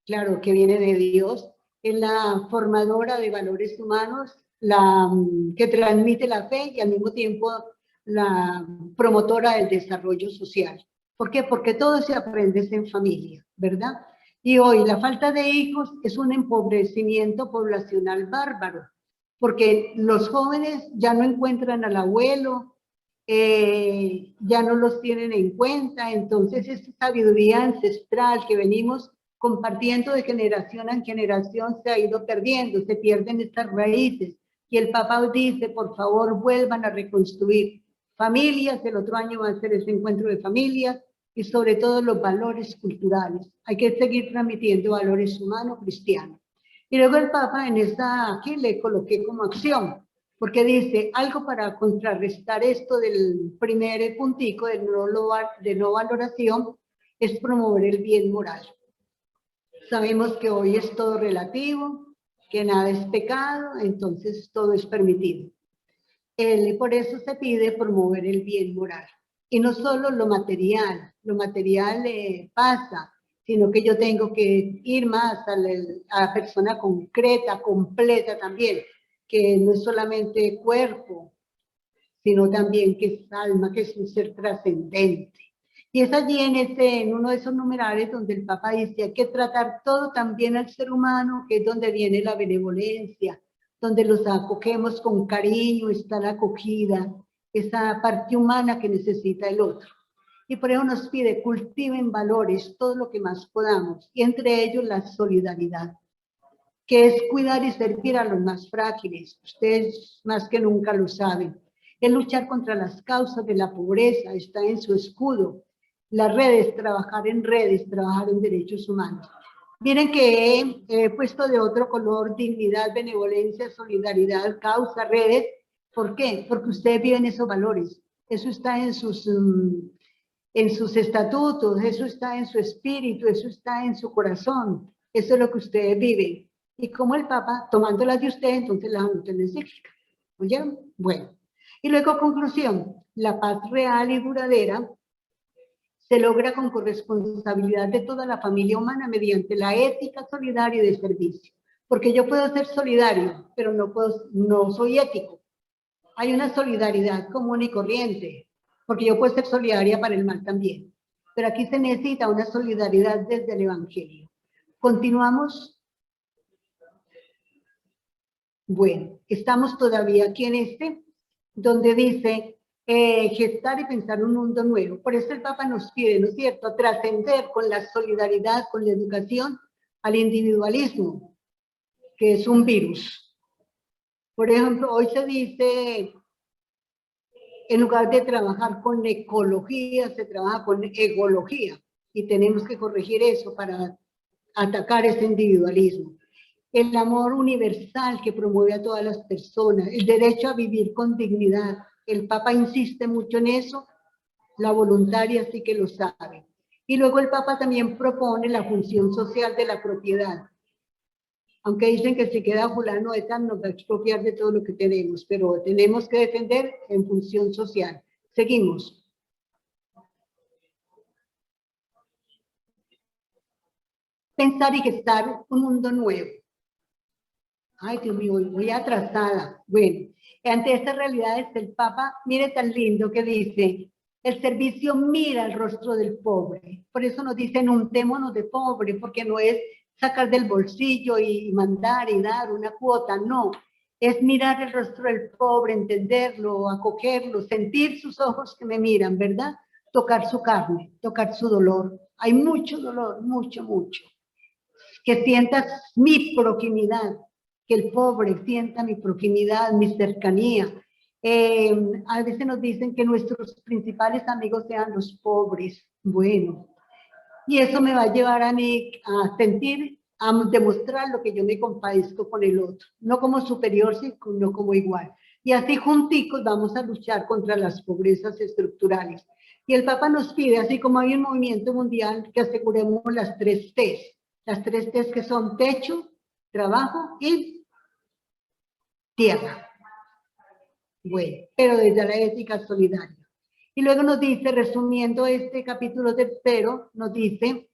claro, que viene de Dios, es la formadora de valores humanos, la que transmite la fe y al mismo tiempo la promotora del desarrollo social. ¿Por qué? Porque todo se aprende en familia, ¿verdad? Y hoy la falta de hijos es un empobrecimiento poblacional bárbaro, porque los jóvenes ya no encuentran al abuelo, ya no los tienen en cuenta, entonces esta sabiduría ancestral que venimos compartiendo de generación en generación se ha ido perdiendo, se pierden estas raíces. Y el Papa dice, por favor, vuelvan a reconstruir familias, el otro año va a ser ese encuentro de familias, y sobre todo los valores culturales. Hay que seguir transmitiendo valores humanos cristianos. Y luego el Papa en esta, aquí le coloqué como acción, porque dice algo para contrarrestar esto del primer puntico de no valoración, es promover el bien moral. Sabemos que hoy es todo relativo, que nada es pecado, entonces todo es permitido. Por eso se pide promover el bien moral. Y no solo lo material pasa, sino que yo tengo que ir más a la persona concreta, completa también, que no es solamente cuerpo, sino también que es alma, que es un ser trascendente. Y es allí en uno de esos numerales donde el Papa dice, hay que tratar todo también al ser humano, que es donde viene la benevolencia, donde los acogemos con cariño, está la acogida, esa parte humana que necesita el otro. Y por eso nos pide, cultiven valores, todo lo que más podamos, y entre ellos la solidaridad, que es cuidar y servir a los más frágiles. Ustedes más que nunca lo saben. Es luchar contra las causas de la pobreza, está en su escudo. Las redes, trabajar en derechos humanos. Miren que he puesto de otro color dignidad, benevolencia, solidaridad, causa, redes. ¿Por qué? Porque ustedes viven esos valores. Eso está en sus estatutos, eso está en su espíritu, eso está en su corazón. Eso es lo que ustedes viven. Y como el Papa, tomándolas de ustedes, entonces las anota en la encíclica. ¿Oyeron? Bueno. Y luego, conclusión, la paz real y duradera se logra con corresponsabilidad de toda la familia humana mediante la ética solidaria y de servicio. Porque yo puedo ser solidario, pero no soy ético. Hay una solidaridad común y corriente, porque yo puedo ser solidaria para el mal también. Pero aquí se necesita una solidaridad desde el Evangelio. Continuamos. Bueno, estamos todavía aquí en donde dice gestar y pensar un mundo nuevo. Por eso el Papa nos pide, ¿no es cierto?, trascender con la solidaridad, con la educación, al individualismo, que es un virus. Por ejemplo, hoy se dice, en lugar de trabajar con ecología, se trabaja con egología, y tenemos que corregir eso para atacar ese individualismo. El amor universal que promueve a todas las personas, el derecho a vivir con dignidad. El Papa insiste mucho en eso, la voluntaria sí que lo sabe. Y luego el Papa también propone la función social de la propiedad. Aunque dicen que si queda fulano de tal nos va a expropiar de todo lo que tenemos, pero tenemos que defender en función social. Seguimos. Pensar y gestar un mundo nuevo. Ay, Dios mío, voy atrasada. Bueno, ante estas realidades el Papa, mire tan lindo que dice, el servicio mira el rostro del pobre. Por eso nos dicen, untémonos de pobre, porque no es sacar del bolsillo y mandar y dar una cuota, no. Es mirar el rostro del pobre, entenderlo, acogerlo, sentir sus ojos que me miran, ¿verdad? Tocar su carne, tocar su dolor. Hay mucho dolor, mucho, mucho. Que sientas mi proximidad, que el pobre sienta mi proximidad, mi cercanía. A veces nos dicen que nuestros principales amigos sean los pobres. Bueno, y eso me va a llevar a mí a sentir a demostrar lo que yo me compadezco con el otro, no como superior, sino como igual. Y así junticos vamos a luchar contra las pobrezas estructurales. Y el Papa nos pide, así como hay un movimiento mundial, que aseguremos las 3 T's. Las 3 T's que son techo, trabajo y tierra. Bueno, pero desde la ética solidaria. Y luego nos dice, resumiendo este capítulo 3, nos dice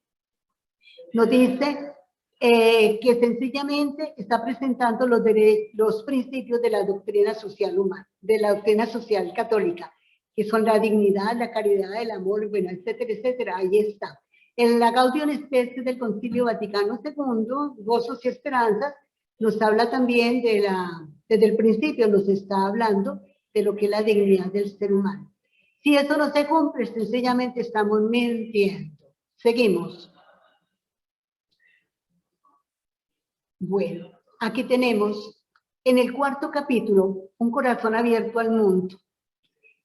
que sencillamente está presentando los principios de la doctrina social humana, de la doctrina social católica, que son la dignidad, la caridad, el amor, bueno, etcétera, etcétera. Ahí está. En la Gaudium Spes del Concilio Vaticano II, Gozos y Esperanzas, nos habla también desde el principio nos está hablando de lo que es la dignidad del ser humano. Si eso no se cumple, sencillamente estamos mintiendo. Seguimos. Bueno, aquí tenemos en el 4º capítulo un corazón abierto al mundo.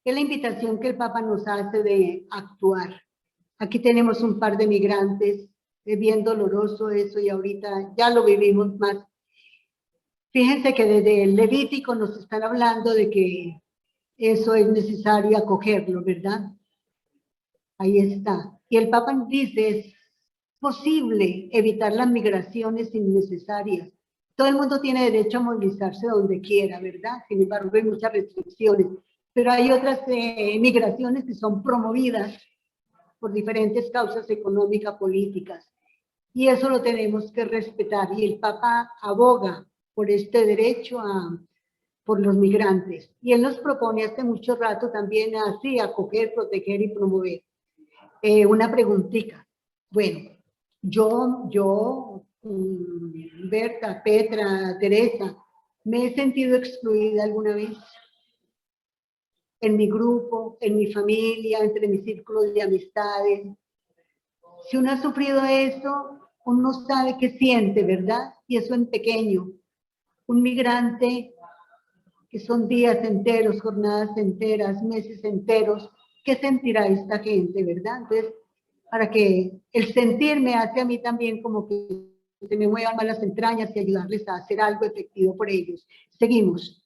Es la invitación que el Papa nos hace de actuar. Aquí tenemos un par de migrantes, es bien doloroso eso y ahorita ya lo vivimos más. Fíjense que desde el Levítico nos están hablando de que eso es necesario acogerlo, ¿verdad? Ahí está. Y el Papa dice, es posible evitar las migraciones innecesarias. Todo el mundo tiene derecho a movilizarse donde quiera, ¿verdad? Sin embargo, hay muchas restricciones. Pero hay otras migraciones que son promovidas por diferentes causas económicas, políticas. Y eso lo tenemos que respetar. Y el Papa aboga por este derecho por los migrantes. Y él nos propone hace mucho rato también así acoger, proteger y promover. Una preguntita. Bueno, Berta, Petra, Teresa, ¿me he sentido excluida alguna vez? En mi grupo, en mi familia, entre mis círculos de amistades. Si uno ha sufrido eso, uno sabe qué siente, ¿verdad? Y eso en pequeño. Un migrante que son días enteros, jornadas enteras, meses enteros, ¿qué sentirá esta gente, verdad? Entonces, para que el sentir me hace a mí también como que se me muevan más las entrañas y ayudarles a hacer algo efectivo por ellos. Seguimos.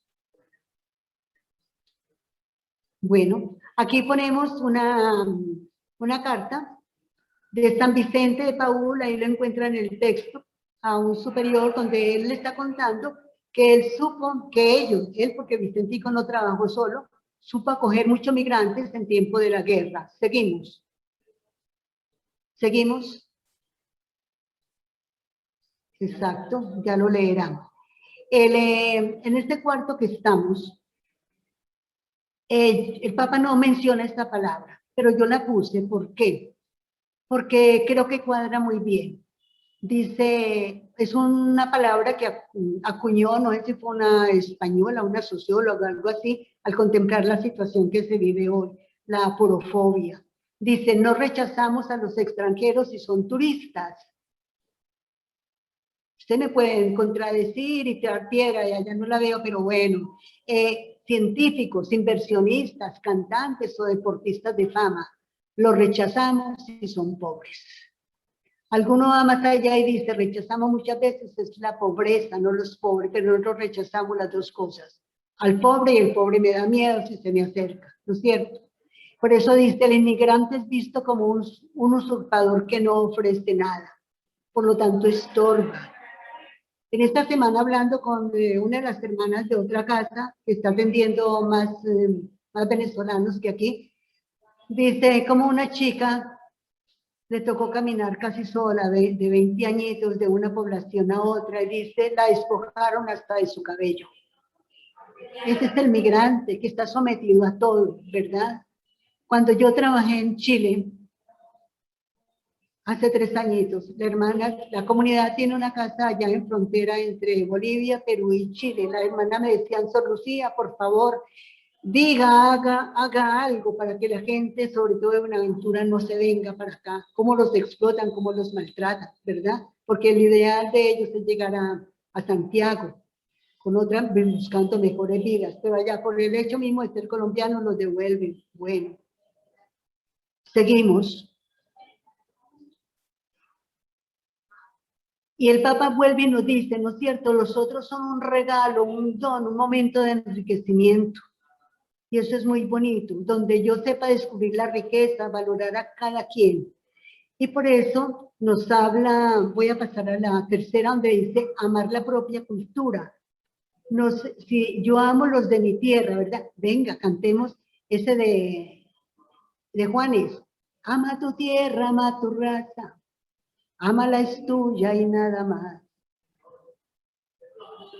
Bueno, aquí ponemos una carta de San Vicente de Paúl, ahí lo encuentran en el texto, a un superior donde él le está contando que él supo que él porque Vicentico no trabajó solo, supo acoger muchos migrantes en tiempo de la guerra. Seguimos. Seguimos. Exacto, ya lo leerán. En este cuarto que estamos, el Papa no menciona esta palabra, pero yo la puse. ¿Por qué? Porque creo que cuadra muy bien. Dice, es una palabra que acuñó, no sé si fue una española, una socióloga, algo así, al contemplar la situación que se vive hoy, la aporofobia. Dice, no rechazamos a los extranjeros si son turistas. Usted me puede contradecir y tirar piedra, y allá no la veo, pero bueno. Científicos, inversionistas, cantantes o deportistas de fama, los rechazamos si son pobres. Alguno va más allá y dice, rechazamos muchas veces es la pobreza, no los pobres, pero nosotros rechazamos las dos cosas. Al pobre, y el pobre me da miedo si se me acerca, ¿no es cierto? Por eso dice, el inmigrante es visto como un usurpador que no ofrece nada, por lo tanto estorba. En esta semana hablando con una de las hermanas de otra casa, que está atendiendo más venezolanos que aquí, dice como una chica le tocó caminar casi sola, de 20 añitos, de una población a otra, y dice, la despojaron hasta de su cabello. Ese es el migrante que está sometido a todo, ¿verdad? Cuando yo trabajé en Chile, hace 3 añitos, la comunidad tiene una casa allá en frontera entre Bolivia, Perú y Chile. La hermana me decía, Sor Lucía, por favor, diga, haga algo para que la gente, sobre todo de Buenaventura, no se venga para acá. Cómo los explotan, cómo los maltratan, ¿verdad? Porque el ideal de ellos es llegar a Santiago, con otras, buscando mejores vidas. Pero allá, por el hecho mismo de ser colombianos, los devuelven. Bueno, seguimos. Y el Papa vuelve y nos dice, ¿no es cierto? Los otros son un regalo, un don, un momento de enriquecimiento. Y eso es muy bonito, donde yo sepa descubrir la riqueza, valorar a cada quien. Y por eso nos habla, voy a pasar a la tercera, donde dice amar la propia cultura. Si yo amo los de mi tierra, ¿verdad? Venga, cantemos ese de Juanes. Ama tu tierra, ama tu raza, ámala es tuya y nada más.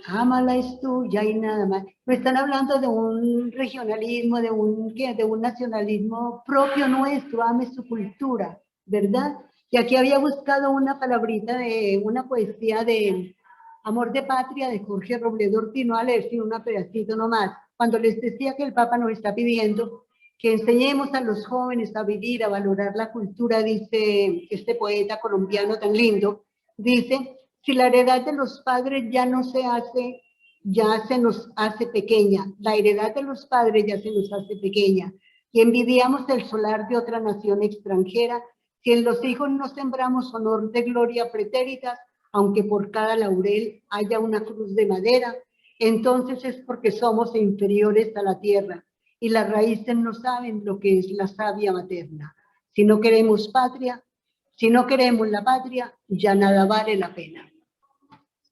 Ámala es tuya y nada más. Me están hablando de un regionalismo, de un nacionalismo propio nuestro, ame su cultura, ¿verdad? Y aquí había buscado una palabrita de una poesía de Amor de Patria de Jorge Robledo Ortiz, no a leer sino un pedacito nomás. Cuando les decía que el Papa nos está pidiendo que enseñemos a los jóvenes a vivir, a valorar la cultura, dice este poeta colombiano tan lindo, dice, si la heredad de los padres ya no se hace, ya se nos hace pequeña, la heredad de los padres ya se nos hace pequeña, y envidiamos el solar de otra nación extranjera, si en los hijos no sembramos honor de gloria pretéritas, aunque por cada laurel haya una cruz de madera, entonces es porque somos inferiores a la tierra, y las raíces no saben lo que es la savia materna. Si no queremos patria, si no queremos la patria, ya nada vale la pena.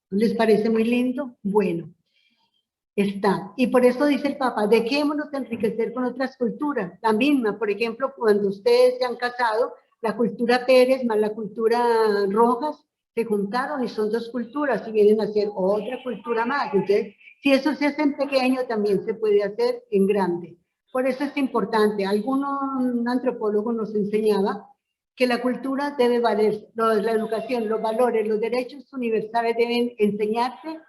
¿Les parece muy lindo? Bueno, está. Y por eso dice el Papa, dejémonos enriquecer con otras culturas. La misma, por ejemplo, cuando ustedes se han casado, la cultura Pérez más la cultura Rojas se juntaron y son dos culturas y vienen a ser otra cultura más. Entonces, si eso se hace en pequeño, también se puede hacer en grande. Por eso es importante. Un antropólogo nos enseñaba que la cultura debe valer, la educación, los valores, los derechos universales deben enseñarse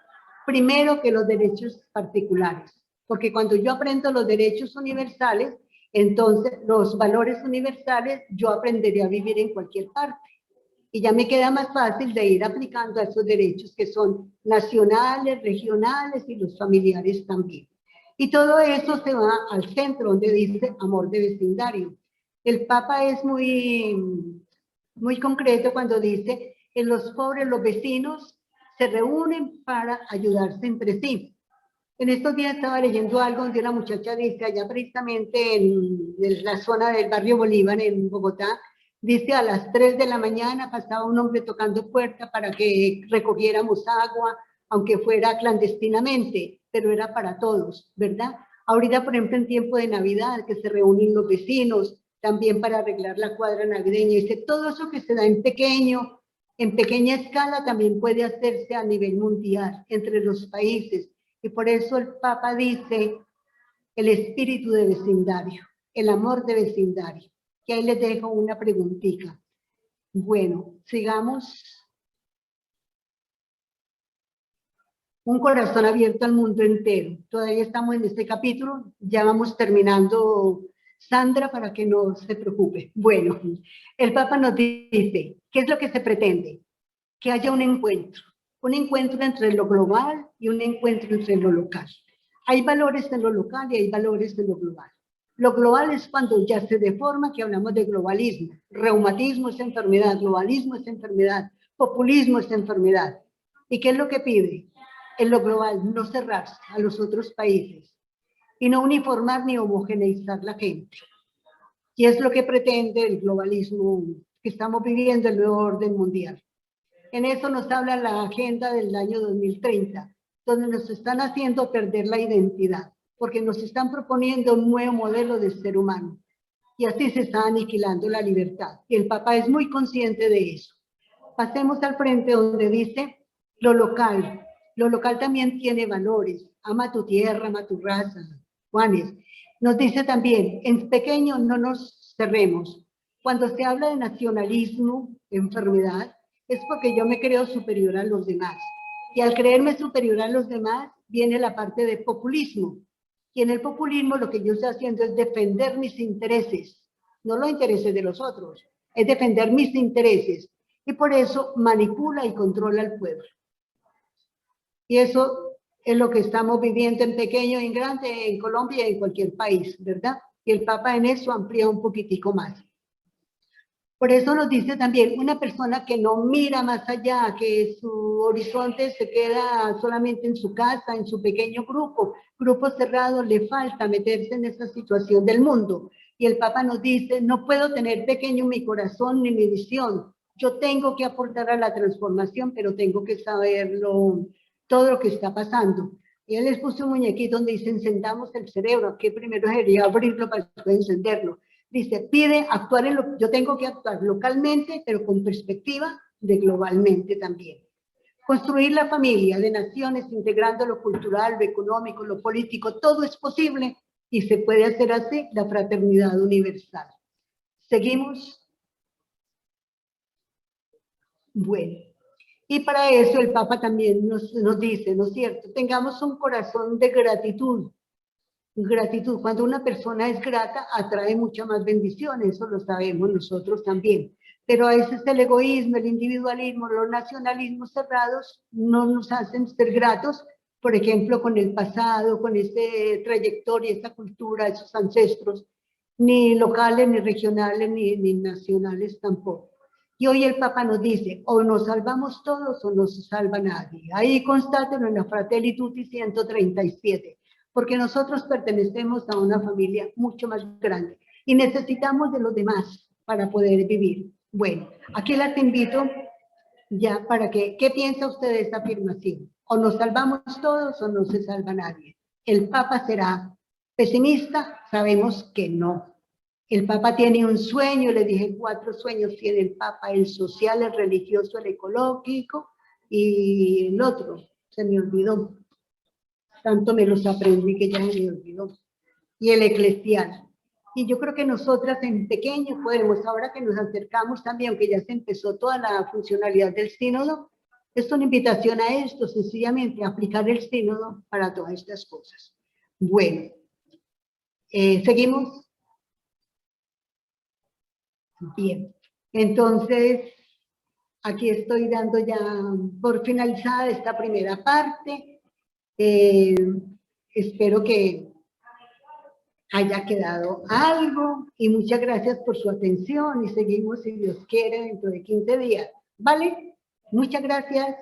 primero que los derechos particulares. Porque cuando yo aprendo los derechos universales, entonces los valores universales yo aprenderé a vivir en cualquier parte. Y ya me queda más fácil de ir aplicando a esos derechos que son nacionales, regionales y los familiares también. Y todo eso se va al centro donde dice amor de vecindario. El Papa es muy concreto cuando dice que los pobres, los vecinos, se reúnen para ayudarse entre sí. En estos días estaba leyendo algo donde una muchacha dice, allá precisamente en la zona del barrio Bolívar, en Bogotá, dice a las 3 de la mañana pasaba un hombre tocando puerta para que recogiéramos agua, aunque fuera clandestinamente, pero era para todos, ¿verdad? Ahorita, por ejemplo, en tiempo de Navidad, que se reúnen los vecinos, también para arreglar la cuadra navideña, dice, todo eso que se da en pequeño, en pequeña escala, también puede hacerse a nivel mundial, entre los países. Y por eso el Papa dice el espíritu de vecindario, el amor de vecindario. Y ahí les dejo una preguntita. Bueno, sigamos. Un corazón abierto al mundo entero. Todavía estamos en este capítulo, ya vamos terminando, Sandra, para que no se preocupe. Bueno, el Papa nos dice, ¿qué es lo que se pretende? Que haya un encuentro entre lo global y un encuentro entre lo local. Hay valores en lo local y hay valores en lo global. Lo global es cuando ya se deforma, que hablamos de globalismo. Reumatismo es enfermedad, globalismo es enfermedad, populismo es enfermedad. ¿Y qué es lo que pide? En lo global, no cerrarse a los otros países y no uniformar ni homogeneizar la gente. Y es lo que pretende el globalismo que estamos viviendo, el nuevo orden mundial. En eso nos habla la agenda del año 2030, donde nos están haciendo perder la identidad, porque nos están proponiendo un nuevo modelo de ser humano. Y así se está aniquilando la libertad. Y el Papa es muy consciente de eso. Pasemos al frente donde dice lo local. Lo local también tiene valores. Ama tu tierra, ama tu raza. Juanes. Nos dice también, en pequeño no nos cerremos. Cuando se habla de nacionalismo, enfermedad, es porque yo me creo superior a los demás. Y al creerme superior a los demás, viene la parte de populismo. Y en el populismo lo que yo estoy haciendo es defender mis intereses, no los intereses de los otros, es defender mis intereses. Y por eso manipula y controla al pueblo. Y eso es lo que estamos viviendo en pequeño, en grande, en Colombia y en cualquier país, ¿verdad? Y el Papa en eso amplía un poquitico más. Por eso nos dice también, una persona que no mira más allá, que su horizonte se queda solamente en su casa, en su pequeño grupo cerrado, le falta meterse en esa situación del mundo. Y el Papa nos dice, no puedo tener pequeño mi corazón ni mi visión. Yo tengo que aportar a la transformación, pero tengo que saberlo, todo lo que está pasando. Y él les puso un muñequito donde dice, encendamos el cerebro, que primero sería abrirlo para después encenderlo. Dice, pide actuar yo tengo que actuar localmente, pero con perspectiva de globalmente también. Construir la familia de naciones, integrando lo cultural, lo económico, lo político, todo es posible y se puede hacer así la fraternidad universal. ¿Seguimos? Bueno. Y para eso el Papa también nos dice, ¿no es cierto? Tengamos un corazón de gratitud. Gratitud, cuando una persona es grata, atrae mucha más bendición, eso lo sabemos nosotros también. Pero a veces el egoísmo, el individualismo, los nacionalismos cerrados no nos hacen ser gratos, por ejemplo, con el pasado, con esa trayectoria, esa cultura, esos ancestros, ni locales, ni regionales, ni nacionales tampoco. Y hoy el Papa nos dice, o nos salvamos todos o no se salva nadie. Ahí constátenlo en la Fratelli Tutti 137. Porque nosotros pertenecemos a una familia mucho más grande y necesitamos de los demás para poder vivir. Bueno, aquí las invito ya para que, ¿qué piensa usted de esta afirmación? O nos salvamos todos o no se salva nadie. ¿El Papa será pesimista? Sabemos que no. El Papa tiene un sueño, le dije 4 sueños tiene el Papa, el social, el religioso, el ecológico y el otro, se me olvidó. Tanto me los aprendí que ya me olvidó. Y el eclesial. Y yo creo que nosotras en pequeño podemos, ahora que nos acercamos también, aunque ya se empezó toda la funcionalidad del sínodo, es una invitación a esto, sencillamente, a aplicar el sínodo para todas estas cosas. Bueno, ¿seguimos? Bien. Entonces, aquí estoy dando ya por finalizada esta primera parte. Espero que haya quedado algo y muchas gracias por su atención y seguimos, si Dios quiere, dentro de 15 días. ¿Vale? Muchas gracias.